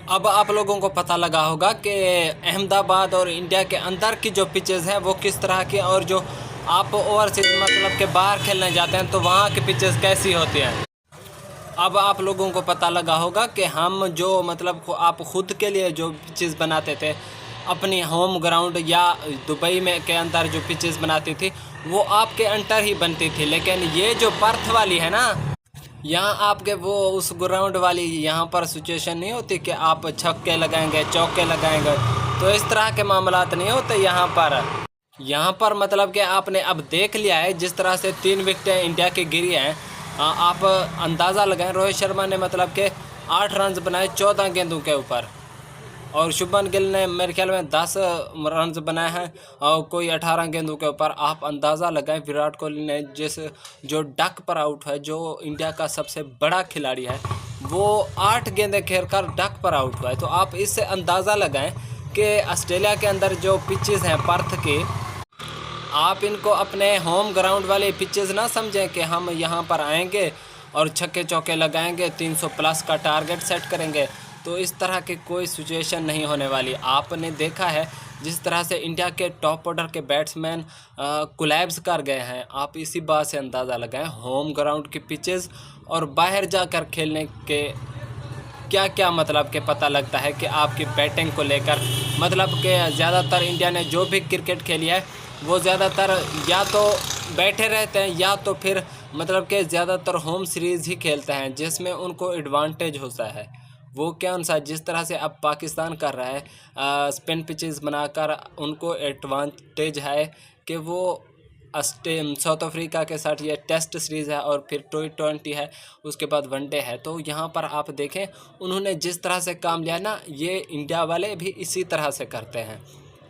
अब आप लोगों को पता लगा होगा कि अहमदाबाद और इंडिया के अंदर की जो पिचेज़ हैं वो किस तरह की, और जो आप ओवरसीज मतलब के बाहर खेलने जाते हैं तो वहाँ की पिचेज़ कैसी होती हैं। अब आप लोगों को पता लगा होगा कि हम जो मतलब आप ख़ुद के लिए जो पिचेज़ बनाते थे अपनी होम ग्राउंड या दुबई में के अंदर जो पिचेज़ बनाती थी वो आपके अंडर ही बनती थी, लेकिन ये जो पर्थ वाली है ना, यहाँ आपके वो उस ग्राउंड वाली यहाँ पर सिचुएशन नहीं होती कि आप छक्के लगाएंगे चौके लगाएंगे, तो इस तरह के मामलात नहीं होते यहाँ पर। यहाँ पर मतलब कि आपने अब देख लिया है जिस तरह से 3 विकेटें इंडिया की गिरी हैं। आप अंदाज़ा लगाएं, रोहित शर्मा ने मतलब कि 8 रन बनाए 14 गेंदों के ऊपर, और शुभमन गिल ने मेरे ख्याल में 10 रन बनाए हैं और कोई 18 गेंदों के ऊपर। आप अंदाज़ा लगाएं विराट कोहली ने जो डक पर आउट है, जो इंडिया का सबसे बड़ा खिलाड़ी है, वो 8 गेंदें खेल कर डक पर आउट हुआ है। तो आप इससे अंदाज़ा लगाएं कि ऑस्ट्रेलिया के अंदर जो पिचेज़ हैं पर्थ के, आप इनको अपने होम ग्राउंड वाले पिचेज़ ना समझें कि हम यहाँ पर आएंगे और छक्के चौके लगाएंगे 300 प्लस का टारगेट सेट करेंगे, तो इस तरह की कोई सिचुएशन नहीं होने वाली। आपने देखा है जिस तरह से इंडिया के टॉप ऑर्डर के बैट्समैन कोलैप्स कर गए हैं, आप इसी बात से अंदाज़ा लगाएं होम ग्राउंड की पिचेज़ और बाहर जाकर खेलने के क्या क्या मतलब के पता लगता है कि आपकी बैटिंग को लेकर, मतलब कि ज़्यादातर इंडिया ने जो भी क्रिकेट खेली है वो ज़्यादातर या तो बैठे रहते हैं या तो फिर मतलब कि ज़्यादातर होम सीरीज़ ही खेलते हैं जिसमें उनको एडवांटेज होता है। वो कौन सा, जिस तरह से अब पाकिस्तान कर रहा है स्पिन पिचेस बनाकर, उनको एडवांटेज है कि वो साउथ अफ्रीका के साथ ये टेस्ट सीरीज़ है और फिर T20 है, उसके बाद वनडे है। तो यहाँ पर आप देखें उन्होंने जिस तरह से काम लिया ना, ये इंडिया वाले भी इसी तरह से करते हैं,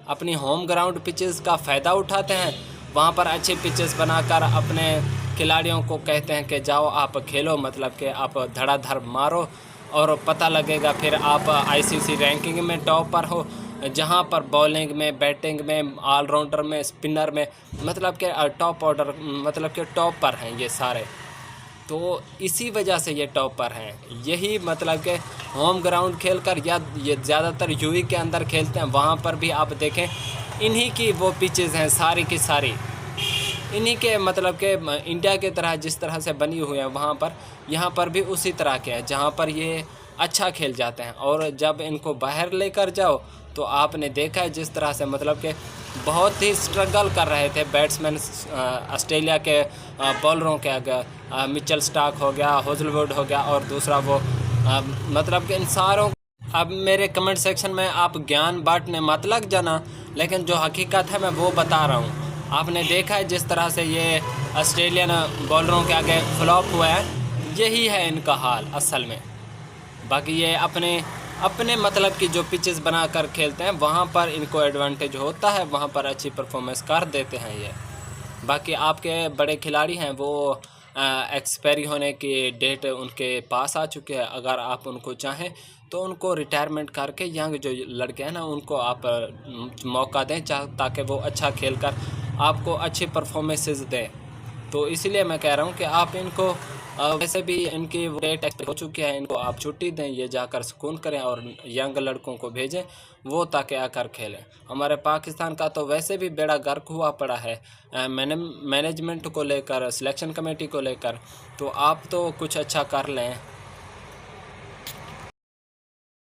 अपनी होम ग्राउंड पिचेस का फ़ायदा उठाते हैं, वहाँ पर अच्छे पिचेस बनाकर अपने खिलाड़ियों को कहते हैं कि जाओ आप खेलो, मतलब कि आप धड़ाधड़ मारो और पता लगेगा फिर आप आईसीसी रैंकिंग में टॉप पर हो, जहाँ पर बॉलिंग में, बैटिंग में, ऑलराउंडर में, स्पिनर में, मतलब कि टॉप ऑर्डर, मतलब कि टॉप पर हैं ये सारे। तो इसी वजह से ये टॉप पर हैं, यही मतलब कि होम ग्राउंड खेलकर, या ये ज़्यादातर यूवी के अंदर खेलते हैं, वहाँ पर भी आप देखें इन्हीं की वो पिचेज़ हैं सारी की सारी, इन्हीं के मतलब कि इंडिया की तरह जिस तरह से बनी हुई है वहाँ पर, यहाँ पर भी उसी तरह के हैं जहाँ पर ये अच्छा खेल जाते हैं। और जब इनको बाहर लेकर जाओ तो आपने देखा है जिस तरह से मतलब कि बहुत ही स्ट्रगल कर रहे थे बैट्समैन ऑस्ट्रेलिया के बॉलरों के अगर मिचेल स्टार्क हो गया, हेज़लवुड हो गया, और दूसरा वो मतलब कि इन सारों। अब मेरे कमेंट सेक्शन में आप ज्ञान बांटने मत लग जाना, लेकिन जो हकीकत है मैं वो बता रहा हूँ। आपने देखा है जिस तरह से ये ऑस्ट्रेलियन बॉलरों के आगे फ्लॉप हुआ है, यही है इनका हाल असल में। बाकी ये अपने अपने मतलब की जो पिचेस बनाकर खेलते हैं वहाँ पर इनको एडवांटेज होता है, वहाँ पर अच्छी परफॉर्मेंस कर देते हैं ये। बाकी आपके बड़े खिलाड़ी हैं वो एक्सपायरी होने की डेट उनके पास आ चुके हैं, अगर आप उनको चाहें तो उनको रिटायरमेंट करके यंग जो लड़के हैं ना उनको आप मौका दें, ताकि वो अच्छा खेलकर आपको अच्छी परफॉर्मेंसेस दें। तो इसलिए मैं कह रहा हूँ कि आप इनको वैसे भी इनकी डेट एक्सपायर हो चुकी है, इनको आप छुट्टी दें, ये जाकर सुकून करें और यंग लड़कों को भेजें वो ताकि आकर खेलें। हमारे पाकिस्तान का तो वैसे भी बेड़ा गर्क हुआ पड़ा है मैनेजमेंट को लेकर, सिलेक्शन कमेटी को लेकर, तो आप तो कुछ अच्छा कर लें।